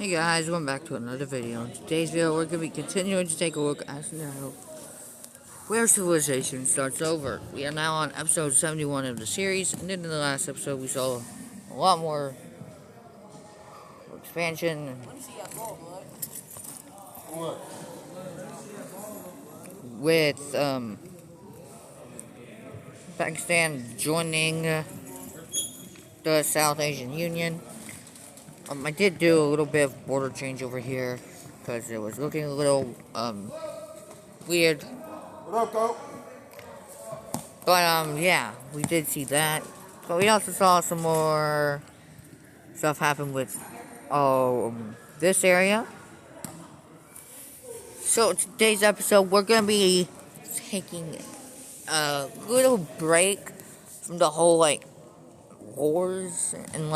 Hey guys, welcome back to another video. In today's video, we're going to be continuing to take a look at now where civilization starts over. We are now on episode 71 of the series, and in the last episode we saw a lot more expansion with Pakistan joining the South Asian Union. I did do a little bit of border change over here because it was looking a little weird. What up, Coach? But yeah, we did see that. But we also saw some more stuff happen with this area. So today's episode, we're gonna be taking a little break from the whole wars and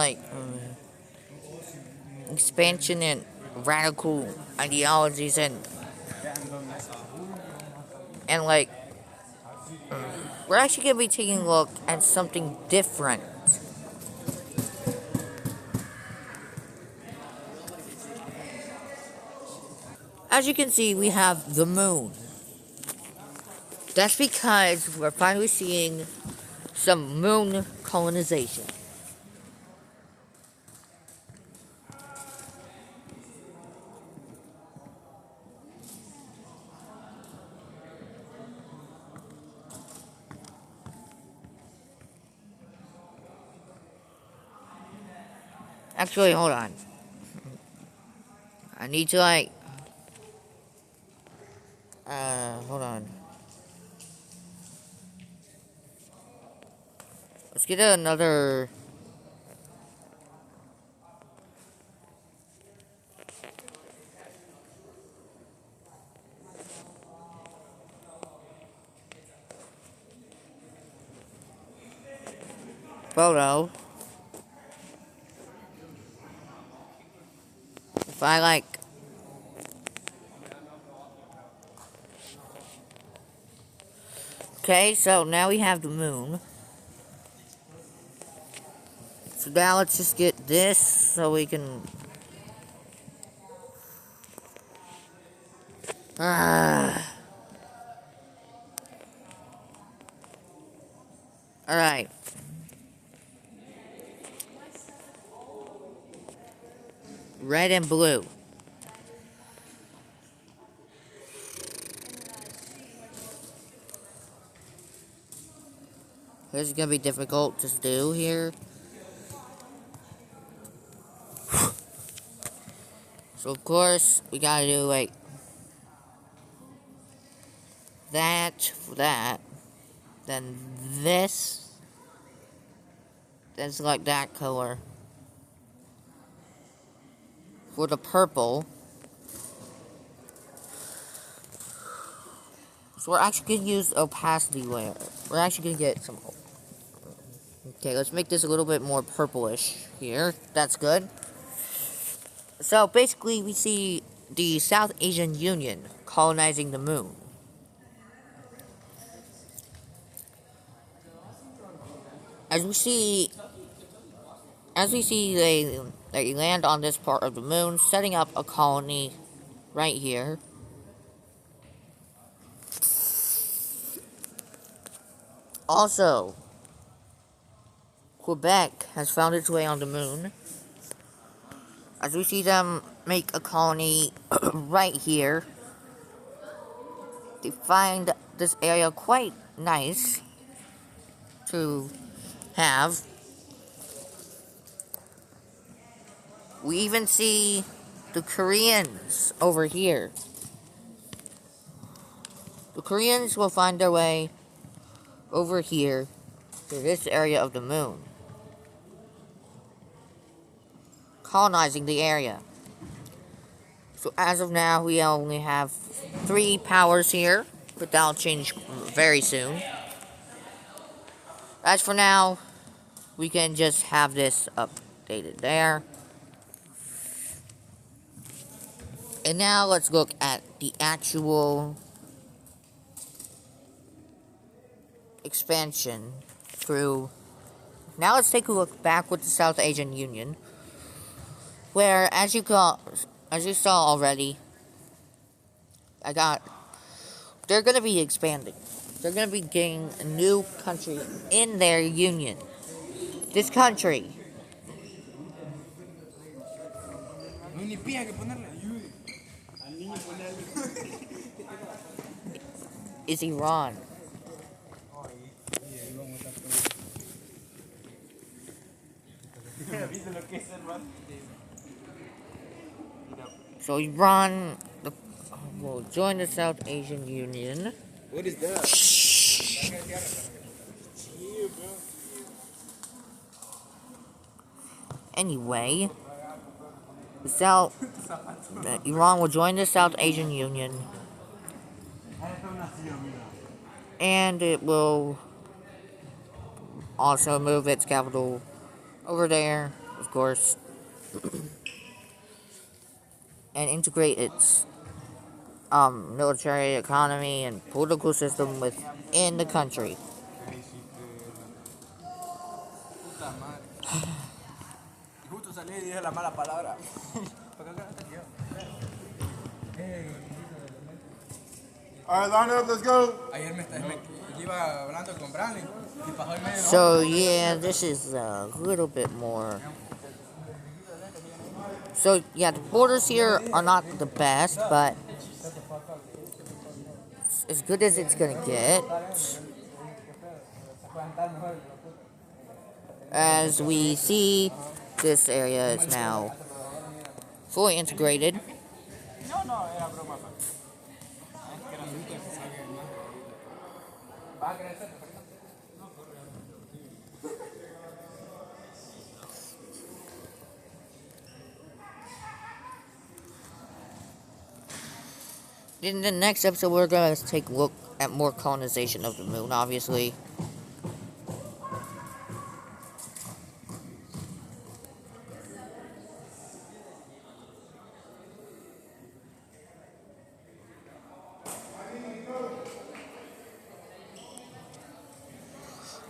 expansion and radical ideologies and we're actually going to be taking a look at something different. As you can see, we have the moon. That's because we're finally seeing some moon colonization. Actually, hold on. I need to hold on. Let's get another photo. If I okay, so now we have the moon. So now let's just get this so we can Alright. Red and blue. This is gonna be difficult to do here. So of course we gotta do that for that. Then this. Then select that color. For the purple. So we're actually going to use opacity layer. We're actually going to get some... Okay, let's make this a little bit more purplish here. That's good. So basically we see the South Asian Union colonizing the moon. As we see they land on this part of the moon, setting up a colony right here. Also, Quebec has found its way on the moon. As we see them make a colony right here. They find this area quite nice to have. We even see the Koreans over here. The Koreans will find their way over here to this area of the moon, colonizing the area. So as of now, we only have 3 powers here, but that'll change very soon. As for now, we can just have this updated there. And now let's look at the actual expansion through. Now let's take a look back with the South Asian Union. where, as you saw already, they're gonna be expanding. They're gonna be getting a new country in their union. This country is Iran. So Iran will join the South Asian Union. What is that? Shh. Anyway, Iran will join the South Asian Union, and it will also move its capital over there, of course, and integrate its military economy and political system within the country. Justo salí y dije la mala palabra. Alright, line up, let's go. Ayer me iba hablando con Branley y pasó el medio. So yeah, this is a little bit more. So yeah, the borders here are not the best, but it's as good as it's gonna get. As we see, this area is now fully integrated. In the next episode, we're going to take a look at more colonization of the moon, obviously.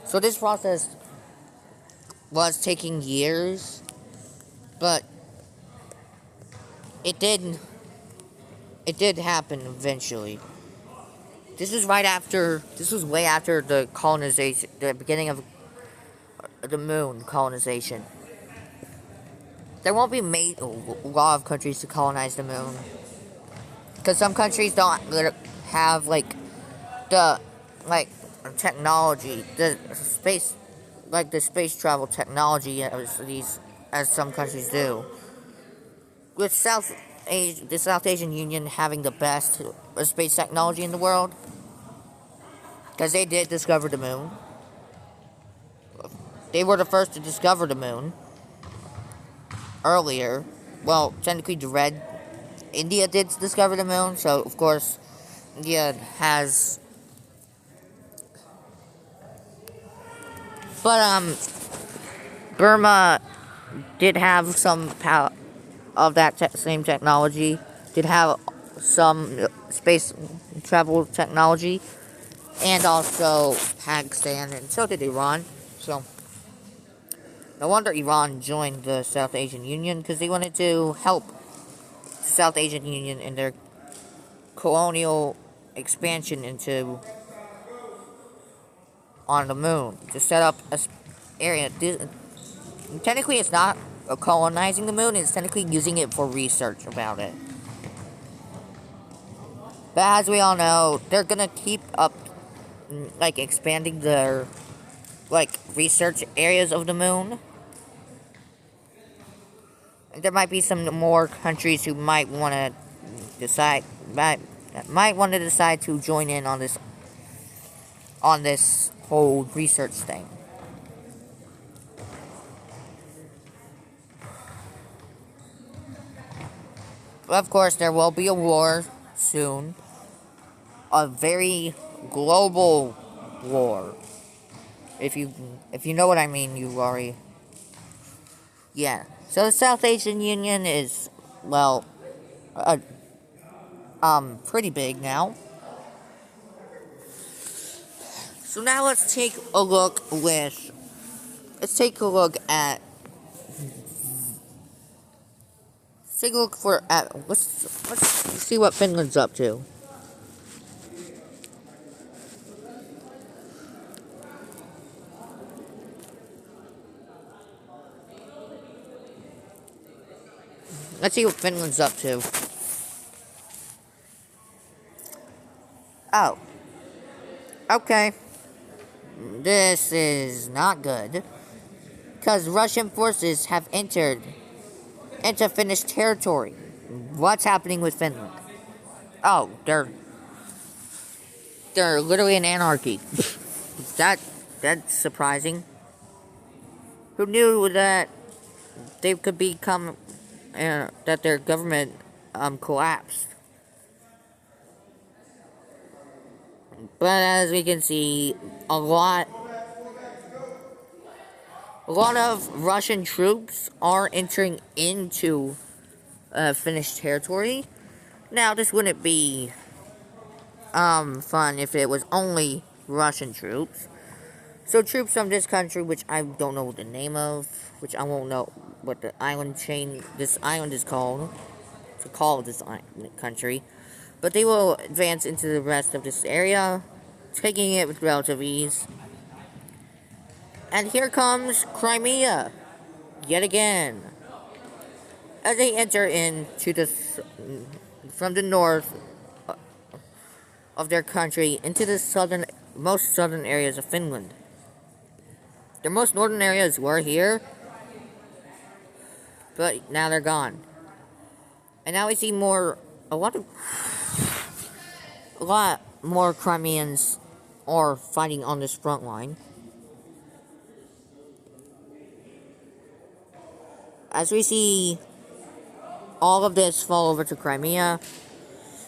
So this process was taking years, but it did happen eventually. This was way after the colonization, the beginning of the moon colonization. There won't be a lot of countries to colonize the moon, because some countries don't have the technology, the space travel technology as some countries do. With the South Asian Union having the best space technology in the world, because they did discover the moon. They were the first to discover the moon earlier. Well, technically, India did discover the moon, so of course, India has. But Burma did have some of that same technology. Did have some space travel technology, and also Pakistan, and so did Iran. So no wonder Iran joined the South Asian Union, because they wanted to help the South Asian Union in their colonial expansion on the moon, to set up a area. Technically, it's not colonizing the moon, it's technically using it for research about it. But as we all know, they're gonna keep up, expanding their, research areas of the moon. There might be some more countries who might want to decide to join in on this whole research thing. But of course, there will be a war soon. A very global war. If you know what I mean, you already. Yeah. So the South Asian Union is, pretty big now. So now let's take a look at Let's take a look for let's see what Finland's up to. Let's see what Finland's up to. Oh. Okay. This is not good. Because Russian forces have entered into Finnish territory. What's happening with Finland? Oh, they're literally an anarchy. That's surprising. Who knew that they could become that their government collapsed? But as we can see, a lot of Russian troops are entering into Finnish territory. Now, this wouldn't be fun if it was only Russian troops. So troops from this country, which I don't know the name of, which I won't know what this island is called, to call this country. But they will advance into the rest of this area, taking it with relative ease. And here comes Crimea, yet again. As they enter into from the north of their country into the most southern areas of Finland. Their most northern areas were here, but now they're gone. And now we see a lot more Crimeans are fighting on this front line. As we see all of this fall over to Crimea.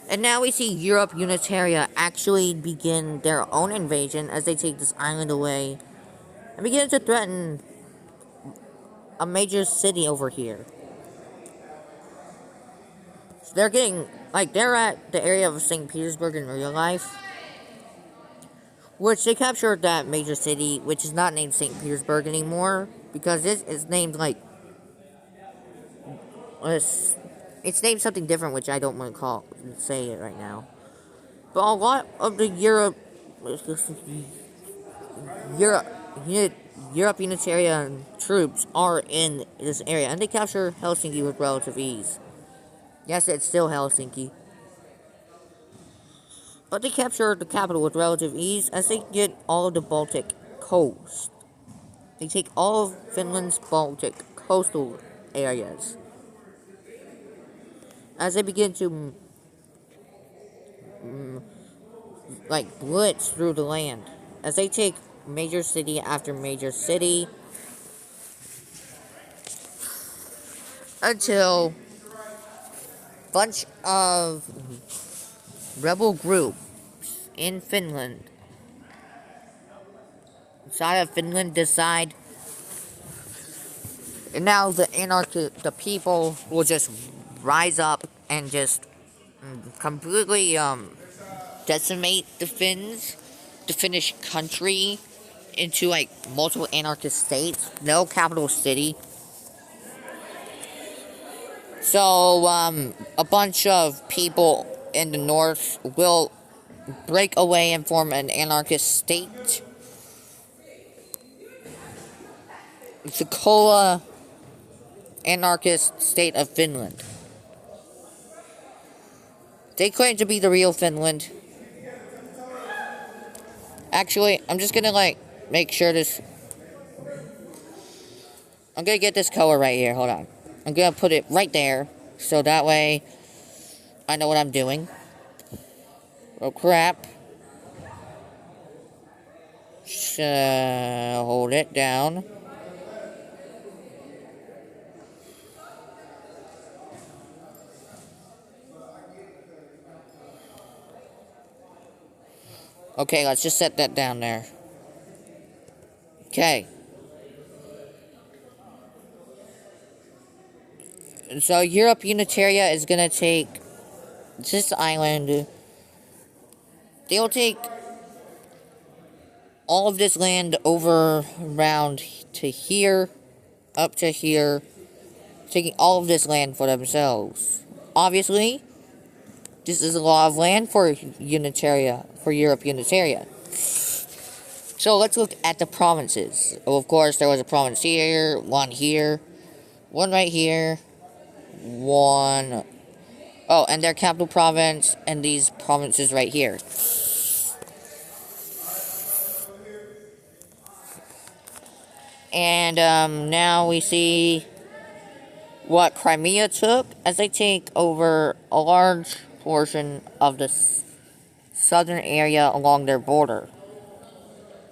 And now we see Europe Unitaria actually begin their own invasion as they take this island away and begin to threaten a major city over here. So they're at the area of St. Petersburg in real life, which they captured that major city, which is not named St. Petersburg anymore, because this is named it's named something different, which I don't want to say it right now. But a lot of the Europe Unitarian troops are in this area, and they capture Helsinki with relative ease. Yes, it's still Helsinki. But they capture the capital with relative ease as they get all of the Baltic coast. They take all of Finland's Baltic coastal areas. As they begin to blitz through the land, as they take major city after major city, until a bunch of rebel groups in Finland, inside of Finland, decide, and now the people will just rise up and just completely decimate the Finnish country into multiple anarchist states, no capital city. So a bunch of people in the north will break away and form an anarchist state. The Kola anarchist state of Finland. They claim to be the real Finland. Actually, I'm just gonna make sure this. I'm gonna get this color right here. Hold on. I'm gonna put it right there, so that way I know what I'm doing. Oh crap. Hold it down. Okay, let's just set that down there. Okay. So Europe Unitaria is gonna take this island. They'll take all of this land over around to here, up to here, taking all of this land for themselves. Obviously, this is a lot of land for Unitaria, for Europe Unitaria. So let's look at the provinces. Well, of course, there was a province here, one right here, one. Oh, and their capital province, and these provinces right here. And now we see what Crimea took, as they take over a large portion of the southern area along their border,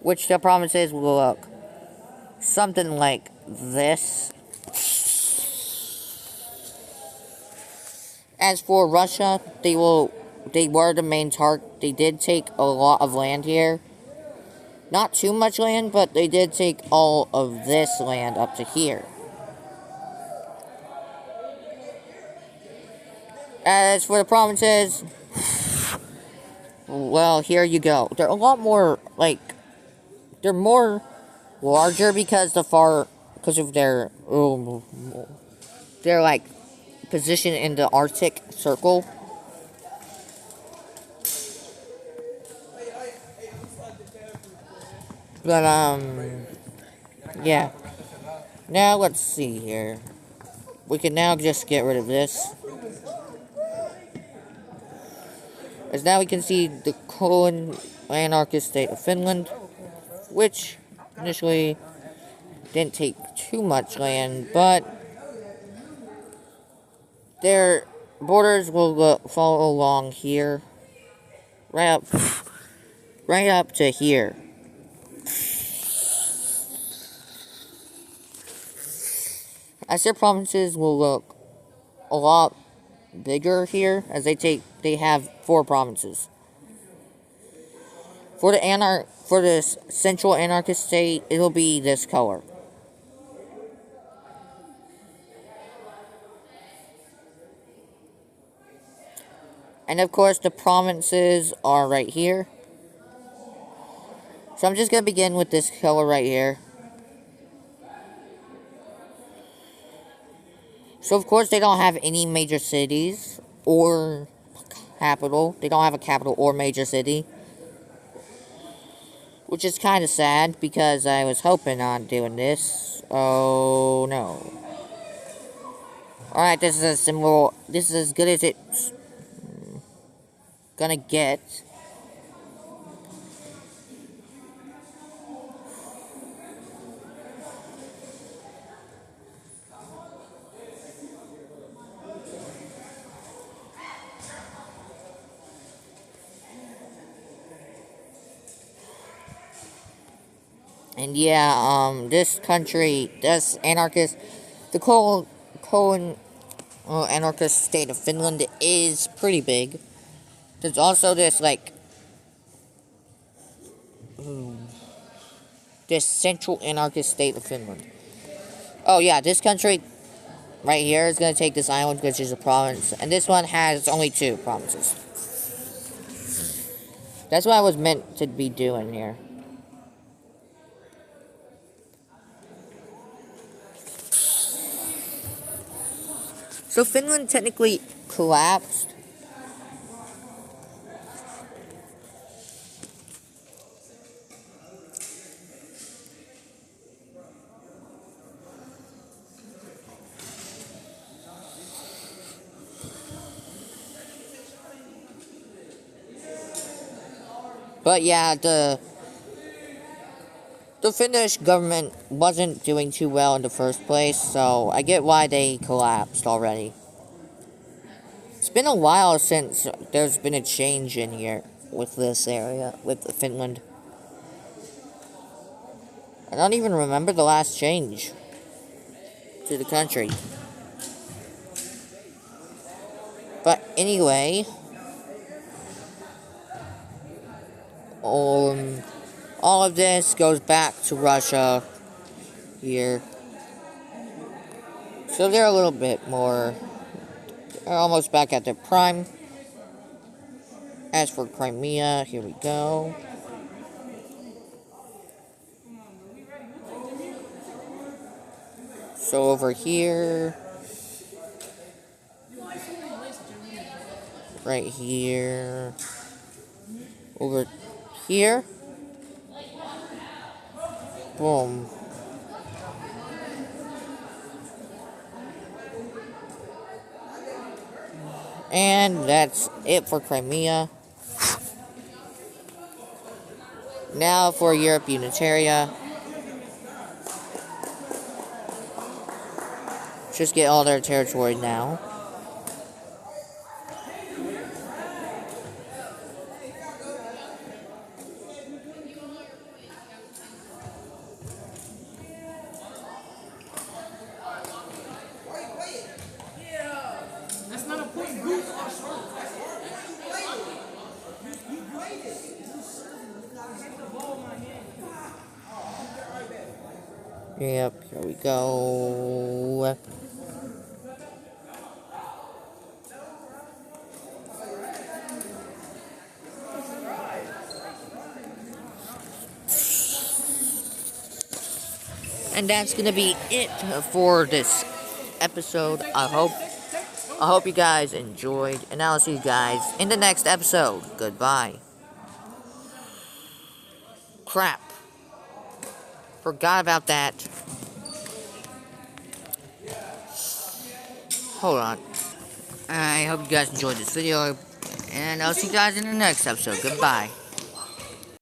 which the provinces will look something like this. As for Russia, they were the main target. They did take a lot of land here. Not too much land, but they did take all of this land up to here. As for the provinces, well, here you go. They're a lot more, like, they're more larger because of their, they're, like, positioned in the Arctic Circle. But, yeah. Now, let's see here. We can now just get rid of this. As now we can see the colonized state of Finland, which initially didn't take too much land, but their borders will follow along here, right up to here. As their provinces will look a lot bigger here, as they have 4 provinces. For the central anarchist state, it'll be this color. And of course, the provinces are right here. So I'm just gonna begin with this color right here. So of course, they don't have any major cities or capital. They don't have a capital or major city, which is kind of sad because I was hoping on doing this. Oh no. Alright, this is a symbol. This is as good as it's gonna get. And yeah, this country, this anarchist, the anarchist state of Finland is pretty big. There's also this, like, this central anarchist state of Finland. Oh yeah, this country right here is going to take this island, which is a province. And this one has only 2 provinces. That's what I was meant to be doing here. So Finland technically collapsed. But yeah, the Finnish government wasn't doing too well in the first place, so I get why they collapsed already. It's been a while since there's been a change in here with this area, with Finland. I don't even remember the last change to the country. But anyway, all of this goes back to Russia here. So they're a little bit more, they're almost back at their prime. As for Crimea, here we go. So over here, right here, over here, boom. And that's it for Crimea. Now for Europe Unitaria. Just get all their territory now. Yep, here we go. And that's gonna be it for this episode. I hope you guys enjoyed, and I'll see you guys in the next episode. Goodbye. Crap. Forgot about that. Hold on. I hope you guys enjoyed this video, and I'll see you guys in the next episode. Goodbye.